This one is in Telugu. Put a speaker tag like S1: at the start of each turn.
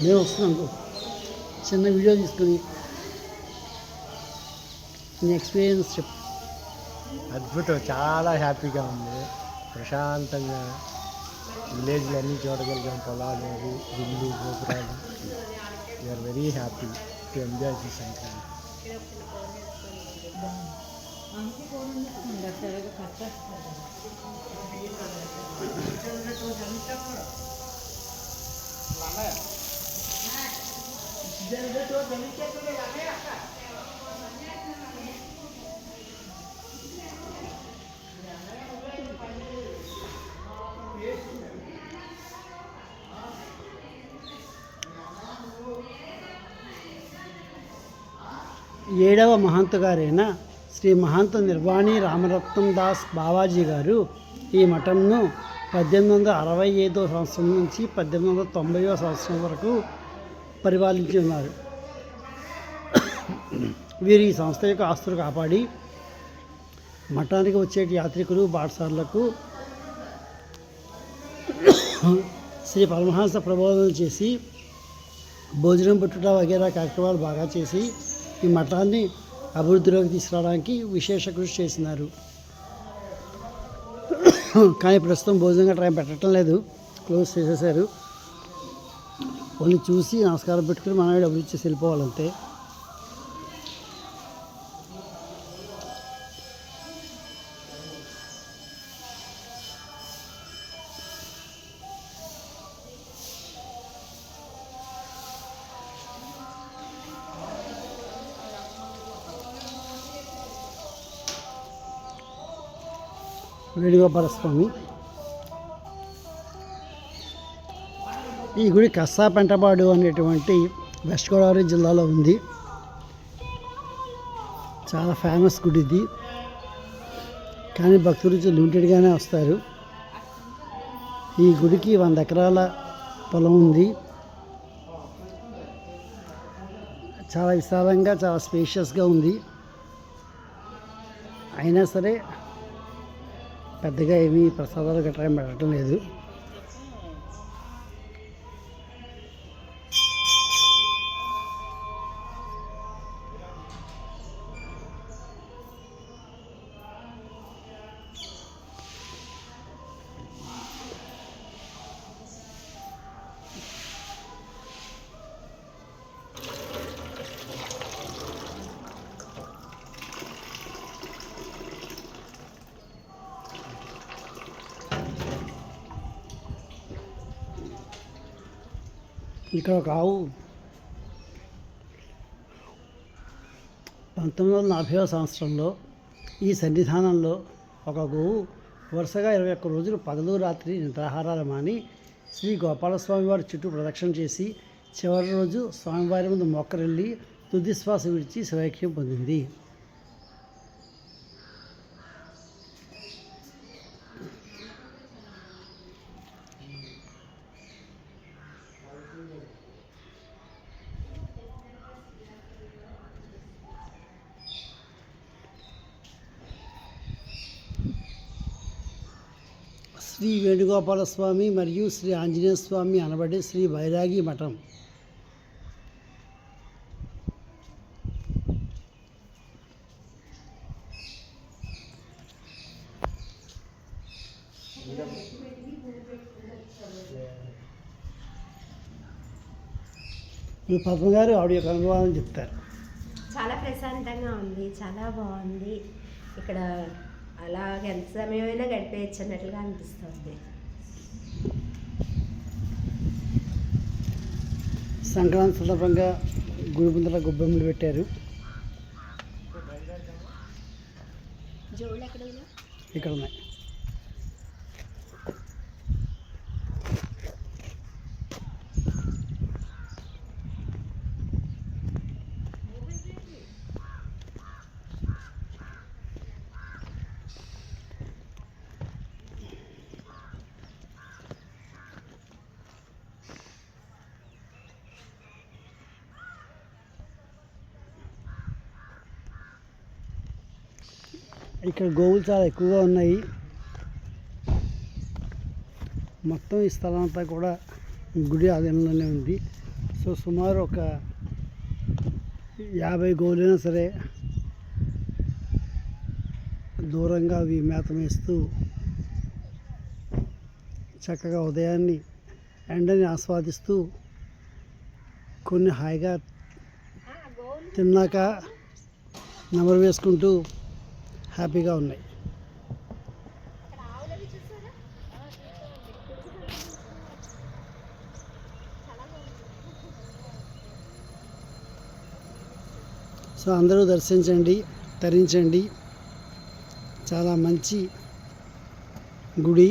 S1: మేము వస్తున్నాం చిన్న వీడియో తీసుకుని నీ ఎక్స్పీరియన్స్ చెప్పు.
S2: అద్భుతం, చాలా హ్యాపీగా ఉంది. ప్రశాంతంగా విలేజ్లు అన్నీ చూడగలిగాం, పొలాలు అవి ఇల్లు గోపురాలు. We are very happy to enjoy the Sankranti.
S1: ఏడవ మహంతు గారైన శ్రీ మహంత నిర్వాణి రామరత్నం దాస్ బావాజీ గారు ఈ మఠంను 1865 సంవత్సరం నుంచి 1890 సంవత్సరం వరకు పరిపాలించి ఉన్నారు. వీరు ఈ సంస్థ యొక్క ఆస్తులు కాపాడి మఠానికి వచ్చే యాత్రికులు బాటసారులకు శ్రీ పరమహంస ప్రబోధన చేసి భోజనం పుట్టుట వగేరా కార్యక్రమాలు బాగా చేసి ఈ మఠాన్ని అభివృద్ధిలోకి తీసుకురావడానికి విశేష కృషి చేసినారు. కానీ ప్రస్తుతం భోజనం గట్రా పెట్టడం లేదు, క్లోజ్ చేసేసారు. ఓన్లీ చూసి నమస్కారం పెట్టుకుని మనం డబ్బులు ఇచ్చేసి వెళ్ళిపోవాలంతే. వేణుగోపాల స్వామి. ఈ గుడి కస్సాపెంటపాడు అనేటువంటి వెస్ట్ గోదావరి జిల్లాలో ఉంది. చాలా ఫేమస్ గుడి ఇది, కానీ భక్తులు లిమిటెడ్గానే వస్తారు. ఈ గుడికి 100 ఎకరాల పొలం ఉంది. చాలా విశాలంగా, చాలా స్పేషియస్గా ఉంది. అయినా సరే పెద్దగా ఏమీ ప్రసాదాలు గట్రా పెట్టడం లేదు. ఇక్కడ ఒక ఆవు 1940వ సంవత్సరంలో ఈ సన్నిధానంలో ఒక గోవు వరుసగా 21 రోజులు పగలు రాత్రి నిద్రాహారాలు మాని శ్రీ గోపాలస్వామి వారి చుట్టూ ప్రదక్షిణ చేసి చివరి రోజు స్వామివారి ముందు మొక్కరెళ్ళి తుదిశ్వాస విడిచి శివైక్యం పొందింది. శ్రీ వేణుగోపాల స్వామి మరియు శ్రీ ఆంజనేయ స్వామి అనబడే శ్రీ వైరాగి మఠం. మీ పద్మ గారు ఆవిడ యొక్క అనుభవాలను చెప్తారు.
S3: చాలా ప్రశాంతంగా ఉంది, చాలా బాగుంది. ఇక్కడ అలా ఎంత సమయమైనా గడిపేయచ్చు అన్నట్లుగా అనిపిస్తుంది.
S1: సంక్రాంతి సందర్భంగా గుడి ముందర గొబ్బెమ్మలు పెట్టారు. ఇక్కడ ఉన్నాయి. ఇక్కడ గోవులు చాలా ఎక్కువగా ఉన్నాయి. మొత్తం ఈ స్థలం అంతా కూడా గుడి ఆధీనంలోనే ఉంది. సో సుమారు ఒక 50 గోవులైనా సరే దూరంగా అవి మేత మేస్తూ చక్కగా ఉదయాన్ని ఎండని ఆస్వాదిస్తూ కొన్ని హాయిగా తిన్నాక నెమరు వేసుకుంటూ హ్యాపీగా ఉన్నాయి. సో అందరూ దర్శించండి, తరించండి. చాలా మంచి గుడి.